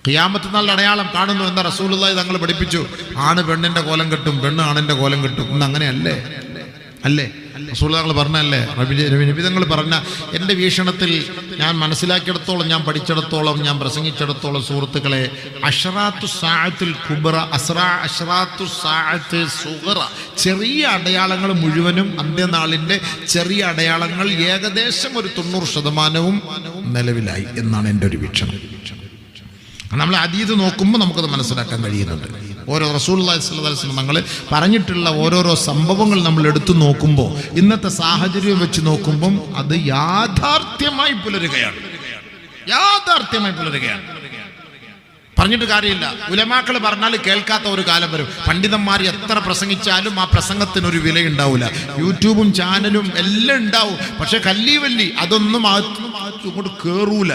ഖിയാമത്ത് നാളിന്റെ അടയാളം കാണുന്നു എന്ന റസൂലുള്ളാഹി തങ്ങൾ പഠിപ്പിച്ചു. ആണ് പെണ്ണിന്റെ കോലം കെട്ടും, പെണ്ണ് ആണിന്റെ കോലം കെട്ടും. ഇന്ന് അങ്ങനെയല്ലേ? അല്ലേ? റസൂലുള്ളാഹി തങ്ങൾ പറഞ്ഞല്ലേ, നബി തങ്ങൾ പറഞ്ഞ എൻ്റെ വീക്ഷണത്തിൽ ഞാൻ മനസ്സിലാക്കിയിടത്തോളം, ഞാൻ പഠിച്ചിടത്തോളം, ഞാൻ പ്രസംഗിച്ചിടത്തോളം സുഹൃത്തുക്കളെ, അശ്റാത്തു സാഅത്തുൽ കുബ്ര, അശ്റാത്തു സാഅത്ത് സുഗ്റ, ചെറിയ അടയാളങ്ങൾ മുഴുവനും അന്ത്യനാളിൻ്റെ ചെറിയ അടയാളങ്ങൾ ഏകദേശം ഒരു 90% നിലവിലായി എന്നാണ് എൻ്റെ ഒരു വീക്ഷണം. നമ്മൾ ഹദീസ് നോക്കുമ്പോൾ നമുക്കത് മനസ്സിലാക്കാൻ കഴിയുന്നുണ്ട്. ഓരോ റസൂലുള്ളാഹി സ്വല്ലല്ലാഹു അലൈഹി വസല്ലം തങ്ങൾ പറഞ്ഞിട്ടുള്ള ഓരോരോ സംഭവങ്ങൾ നമ്മൾ എടുത്തു നോക്കുമ്പോൾ, ഇന്നത്തെ സാഹചര്യം വെച്ച് നോക്കുമ്പം അത് യാഥാർത്ഥ്യമായി പുലരുകയാണ്. പറഞ്ഞിട്ട് കാര്യമില്ല. ഉലമാക്കൾ പറഞ്ഞാൽ കേൾക്കാത്ത ഒരു കാലം വരും. പണ്ഡിതന്മാർ എത്ര പ്രസംഗിച്ചാലും ആ പ്രസംഗത്തിനൊരു വിലയുണ്ടാവില്ല. യൂട്യൂബും ചാനലും എല്ലാം ഉണ്ടാവും, പക്ഷെ കല്ലി വല്ലി അതൊന്നും ഇങ്ങോട്ട് കേറൂല.